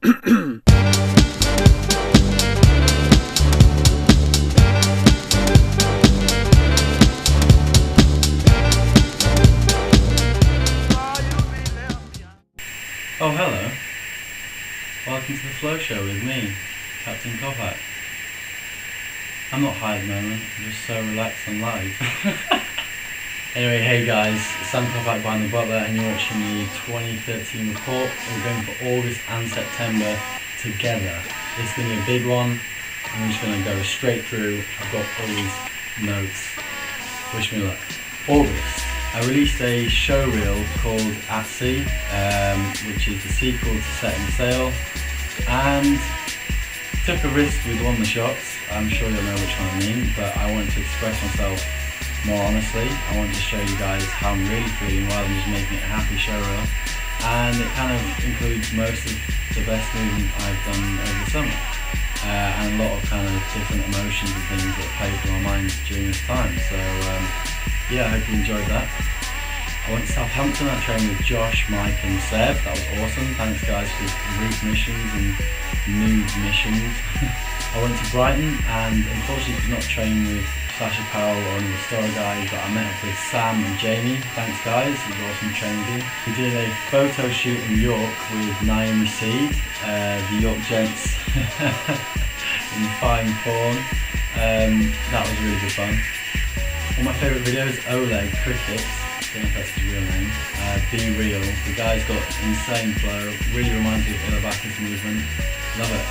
Oh, hello. Welcome to the Flow Show with me, Captain Kopak. I'm not high at the moment, I'm just so relaxed and live. Anyway, hey guys, it's Sam Kopak, bindthebutler, and you're watching the 2013 report. We're going for August and September together. This is going to be a big one. I'm just going to go straight through. I've got all these notes. Wish me luck. August. I released a show reel called At Sea, which is the sequel to Setting Sail, and took a risk with one of the shots. I'm sure you'll know which one I mean, but I wanted to express myself more honestly. I wanted to show you guys how I'm really feeling rather than just making it a happy show reel, and it kind of includes most of the best movement I've done over the summer, and a lot of kind of different emotions and things that play through my mind during this time. So yeah, I hope you enjoyed that. I went to Southampton, I trained with Josh, Mike and Seb. That was awesome. Thanks guys for group missions and nude missions. I went to Brighton and unfortunately could not train with Sasha Powell or any of the Story guys, but I met up with Sam and Jamie. Thanks guys, it was awesome training with you. We did a photo shoot in York with Naomi, the York Gents in fine form. That was really good fun. One of my favourite videos, Oleg Cricket, I don't know if that's his real name, Be Real. The guy's got insane flow, really reminds me of Ilabaka's movement, love it.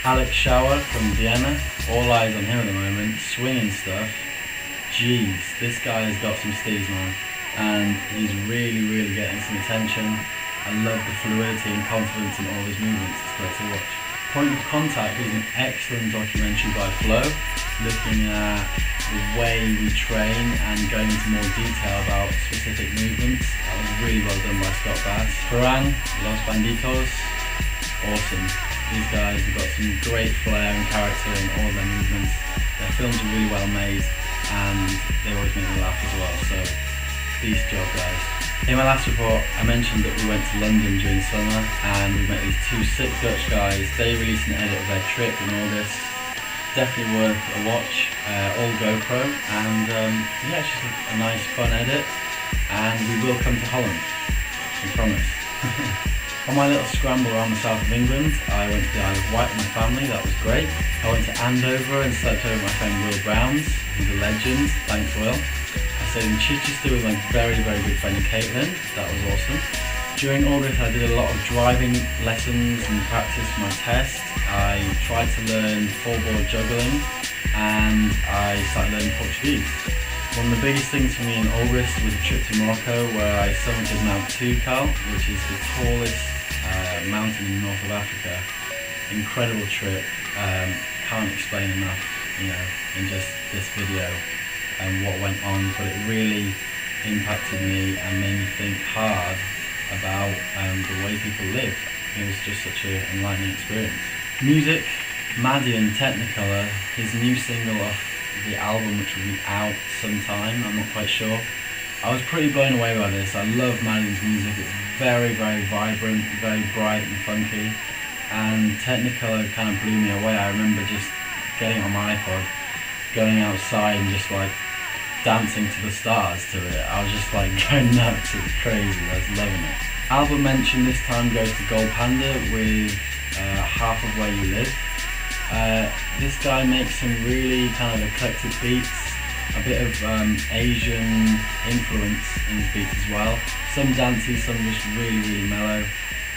Alex Shower from Vienna, all eyes on him at the moment, swinging stuff. Jeez, this guy has got some steez, man, and he's really getting some attention. I love the fluidity and confidence in all his movements, it's great to watch. Point of Contact is an excellent documentary by Flume, looking at the way we train and going into more detail about specific movements. That was really well done by Scott Bass. Farang, Los Banditos, awesome. These guys have got some great flair and character in all their movements. Their films are really well made and they always make me laugh as well, so beast job guys. In my last report I mentioned that we went to London during summer and we met these two sick Dutch guys. They released an edit of their trip in August. Definitely worth a watch, all GoPro, and yeah, it's just a nice fun edit, and we will come to Holland, I promise. On my little scramble around the south of England, I went to the Isle of Wight with my family, that was great. I went to Andover and slept over with my friend Will Browns, who's a legend, thanks Will. I stayed in Chichester with my very good friend Caitlin, that was awesome. During August I did a lot of driving lessons and practice for my test. I tried to learn full-board juggling and I started learning Portuguese. One of the biggest things for me in August was a trip to Morocco where I summited Mount Toubkal, which is the tallest mountain in the north of Africa. Incredible trip, can't explain enough, in just this video and what went on, but it really impacted me and made me think hard about the way people live. It was just such an enlightening experience. Music, Madeon, Technicolor, his new single off the album which will be out sometime, I'm not quite sure. I was pretty blown away by this. I love Madeon's music, it's very vibrant, very bright and funky, and Technicolor kind of blew me away. I remember just getting on my iPod, going outside and just like dancing to the stars to it. I was just like going nuts, it was crazy, I was loving it. Album mention this time goes to Gold Panda with Half of Where You Live. This guy makes some really kind of eclectic beats, a bit of Asian influence in his beats as well. Some dancey, some just really mellow.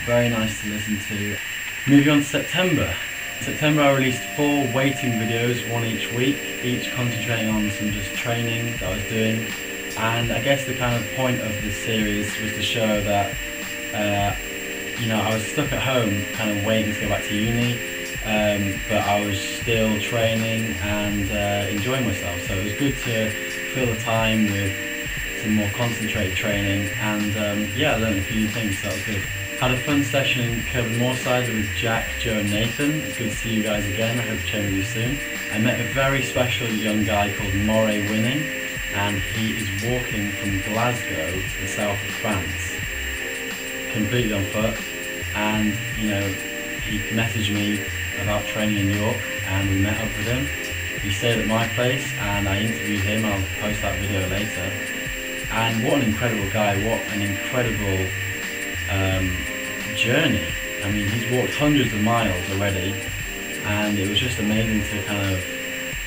Very nice to listen to. Moving on to September. In September I released 4 weighting videos, one each week, each concentrating on some just training that I was doing. And I guess the kind of point of this series was to show that I was stuck at home kind of waiting to go back to uni, but I was still training and enjoying myself, so it was good to fill the time with some more concentrated training, and yeah, I learned a few new things, so that was good. Had a fun session in Kirby Moorside with Jack, Joe and Nathan. It's good to see you guys again, I hope to train with you soon. I met a very special young guy called Moray Winning, and he is walking from Glasgow to the south of France, completely on foot, and he messaged me about training in York, and we met up with him. He stayed at my place, and I interviewed him. I'll post that video later. And what an incredible guy! What an incredible journey. I mean, he's walked hundreds of miles already, and it was just amazing to kind of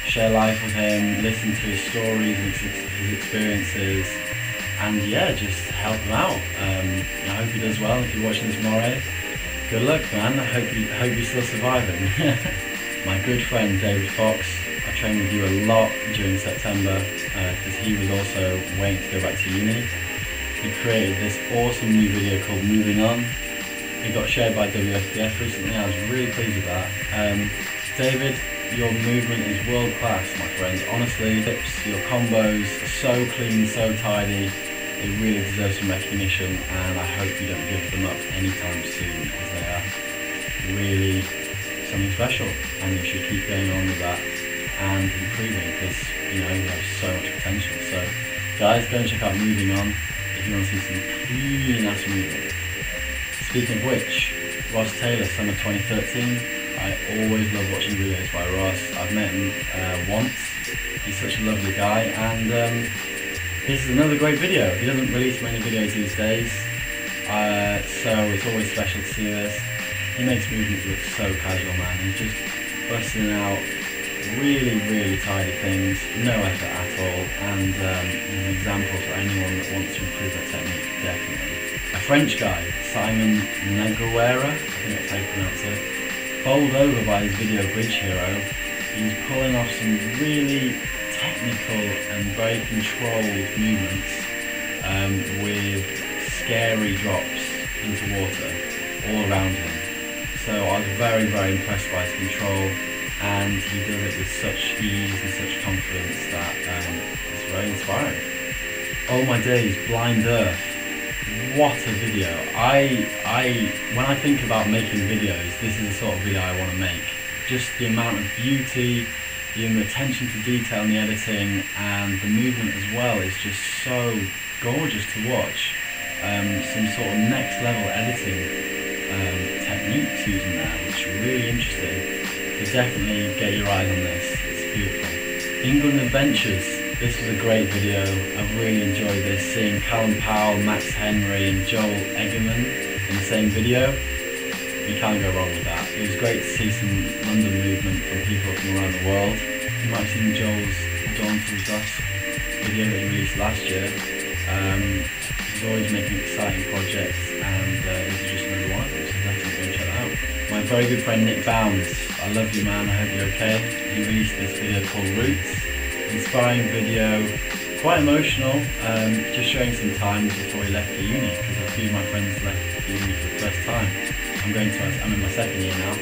share life with him, listen to his stories and his experiences, and yeah, just help him out. I hope he does well. If you're watching this, Moray, good luck, man. I hope you're still surviving. My good friend David Fox, I trained with you a lot during September because he was also waiting to go back to uni. He created this awesome new video called Moving On. It got shared by WFPF recently. I was really pleased with that. David, your movement is world class, my friend. Honestly, your combos are so clean, so tidy. They really deserve some recognition, and I hope you don't give them up anytime soon, because they are really something special, and you should keep going on with that and improving, because you have so much potential. So guys, go and check out Moving On if you want to see some clean ass movement. Speaking of which, Ross Taylor, summer 2013. I always love watching videos by Ross. I've met him once. He's such a lovely guy, and this is another great video. He doesn't release many videos these days, so it's always special to see this. He makes movements look so casual, man. He's just busting out really, really tidy things, no effort at all, and an example for anyone that wants to improve their technique, definitely. A French guy, Simon Nogueira, I think that's how you pronounce it, bowled over by his video Bridge Hero. He's pulling off some really technical and very controlled movements with scary drops into water all around him. So I was very, very impressed by his control, and he does it with such ease and such confidence that it's very inspiring. Oh my days, Blind Earth. What a video. When I think about making videos, this is the sort of video I want to make. Just the amount of beauty, the attention to detail in the editing, and the movement as well is just so gorgeous to watch. Some sort of next level editing techniques using there, which are really interesting. So definitely get your eyes on this, it's beautiful. England Adventures. This was a great video. I really enjoyed this, seeing Callum Powell, Max Henry and Joel Egerman in the same video. You can't go wrong with that. It was great to see some London movement from people from around the world. You might have seen Joel's Dawn to the Dusk video that he released last year. He's always making exciting projects, and this is just another one of them, so definitely go and check that out. My very good friend Nick Bounds, I love you, man, I hope you're okay. He released this video called Roots. Inspiring video, quite emotional, just showing some times before he left for uni, because a few of my friends left for uni for the first time. I'm in my second year now.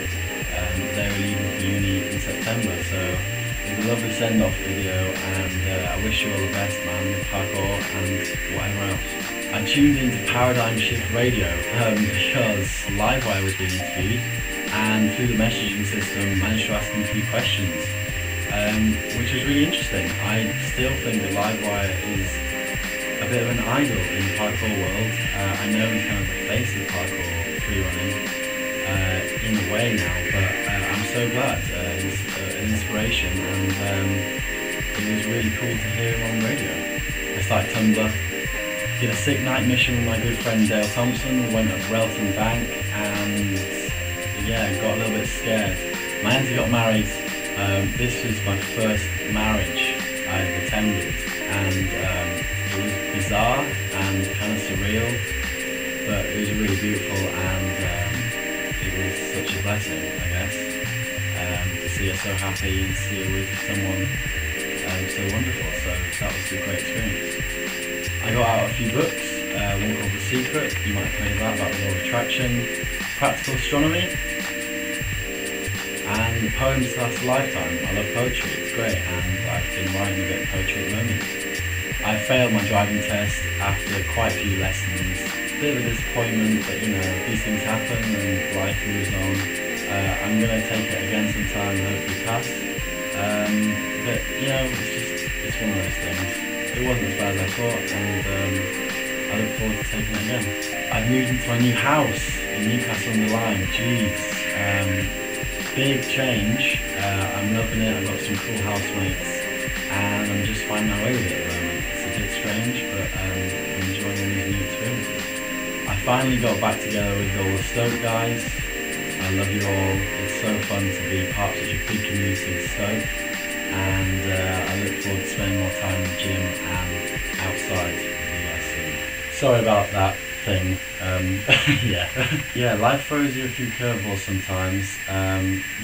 They were leaving for uni in September, so it was a lovely send-off video, and I wish you all the best, man, with Parkour and whatever else. I tuned into Paradigm Shift Radio because Livewire was being interviewed, and through the messaging system managed to ask him a few questions. Which was really interesting. I still think that Livewire is a bit of an idol in the parkour world. I know he's kind of the face of parkour freerunning in a way now, but I'm so glad. He's an inspiration, and it was really cool to hear him on radio. I started Tumblr, did a sick night mission with my good friend Dale Thompson, went up Relton Bank, and yeah, got a little bit scared. My auntie got married. This was my first marriage I've attended, and it was bizarre and kind of surreal, but it was really beautiful, and it was such a blessing, I guess, to see her so happy and see her with someone so wonderful. So that was a great experience. I got out a few books, one called The Secret, you might have heard of that, about the law of attraction, Practical Astronomy, and Poems to Last a Lifetime. I love poetry, it's great, and I've been writing a bit of poetry at the moment. I failed my driving test after quite a few lessons. A bit of a disappointment, but these things happen and life moves on. I'm going to take it again sometime and hopefully pass. But it's one of those things. It wasn't as bad as I thought, and I look forward to taking it again. I've moved into my new house in Newcastle on the Line. Jeez. big change. I'm loving it. I've got some cool housemates, and I'm just finding my way with it at the moment. It's a bit strange, but I'm enjoying all these new experiences. I finally got back together with all the Stoke guys. I love you all. It's so fun to be part of such a big community in Stoke, and I look forward to spending more time in the gym and outside with you guys soon. Sorry about that thing. Yeah, life throws you a few curveballs sometimes.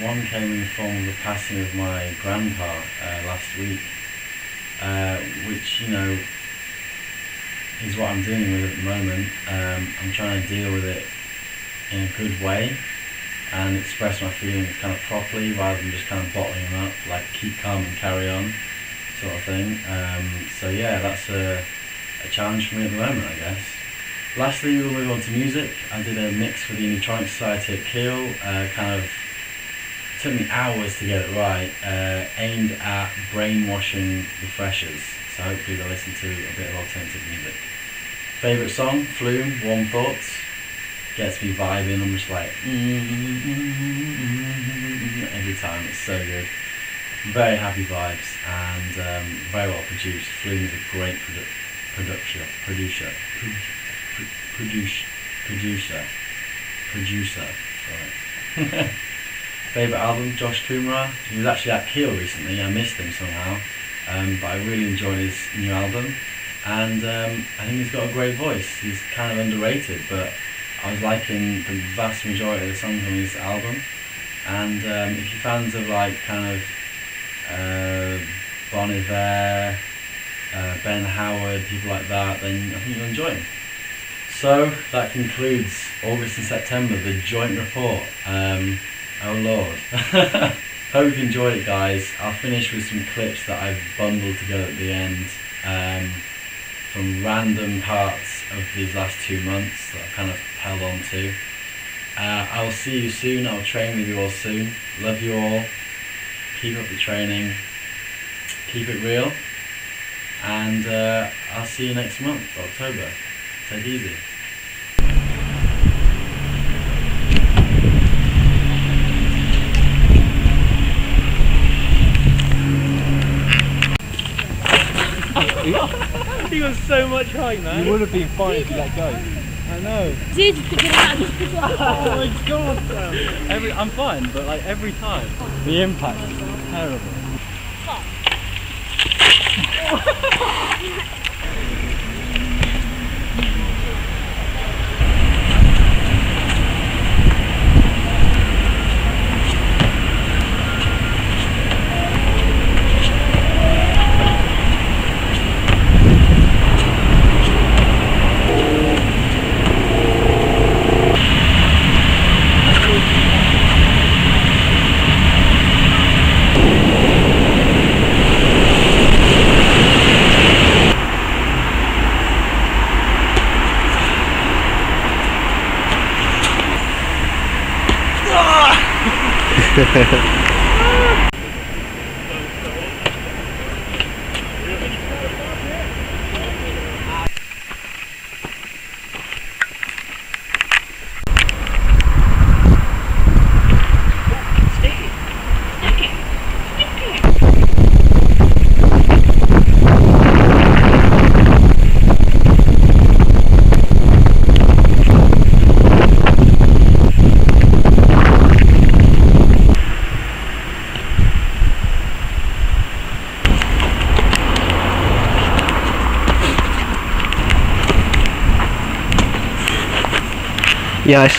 One came in the form of the passing of my grandpa last week, which, you know, is what I'm dealing with at the moment. I'm trying to deal with it in a good way and express my feelings kind of properly rather than just kind of bottling them up, like keep calm and carry on sort of thing. So yeah, that's a challenge for me at the moment, I guess. Lastly, we'll move on to music. I did a mix for the Indietronic Society at Kiel, took me hours to get it right, aimed at brainwashing the freshers, so hopefully they'll listen to a bit of alternative music. Favourite song? Flume, Warm Thoughts. Gets me vibing, I'm just like every time, it's so good. Very happy vibes and very well produced. Flume is a great producer. Sorry. Favourite album? Josh Kumra. He was actually at Kiel recently. I missed him somehow, but I really enjoyed his new album, and I think he's got a great voice. He's kind of underrated, but I was liking the vast majority of the songs on his album. And if you're fans of like kind of Bon Iver, Ben Howard, people like that, then I think you'll enjoy him. So that concludes August and September, the joint report. Oh Lord. Hope you've enjoyed it, guys. I'll finish with some clips that I've bundled together at the end from random parts of these last 2 months that I've kind of held on to. I will see you soon. I'll train with you all soon. Love you all. Keep up the training. Keep it real. And I'll see you next month, October. Take it easy. He was so much height, man. You would have been fine if you let go. I know. Dude, you could get out of this. Oh my god, Sam. I'm fine, but like every time, the impact is terrible. Yes.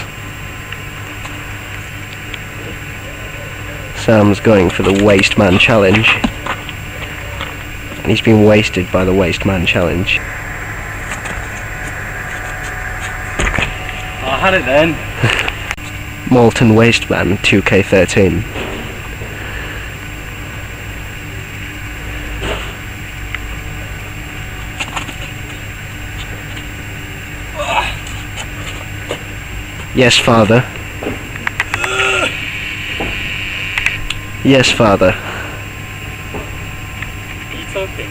Sam's going for the Waste Man Challenge. And he's been wasted by the Waste Man Challenge. I had it then. Molten Waste Man 2K13. Yes, Father. Yes, Father. Are you talking?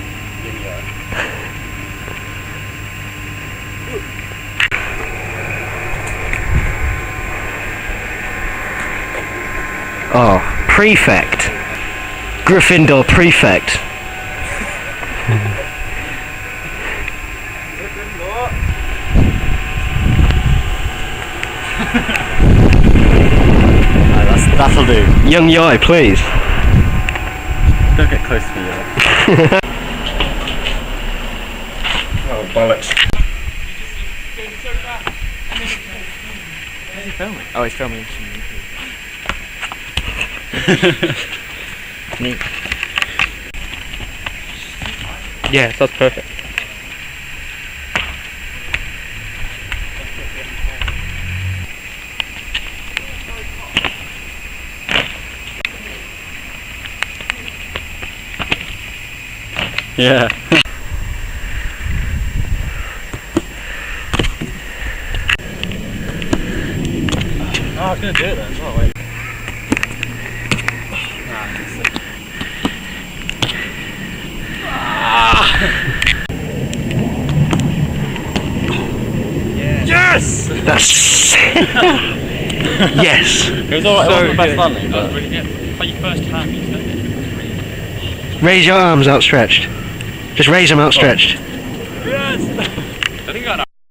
Oh, prefect. Gryffindor prefect. That'll do. Young Yai, please. Don't get close to me yet. Oh, bollocks. Is he filming? Oh, he's filming. Yeah, that's perfect. Yeah. Oh, I was going to do it then as well, wait. Yes! That's... yes! It was alright, it wasn't the best landing, but... Really good. It's like your first time you said it. Raise your arms outstretched. Just raise them outstretched. Yes!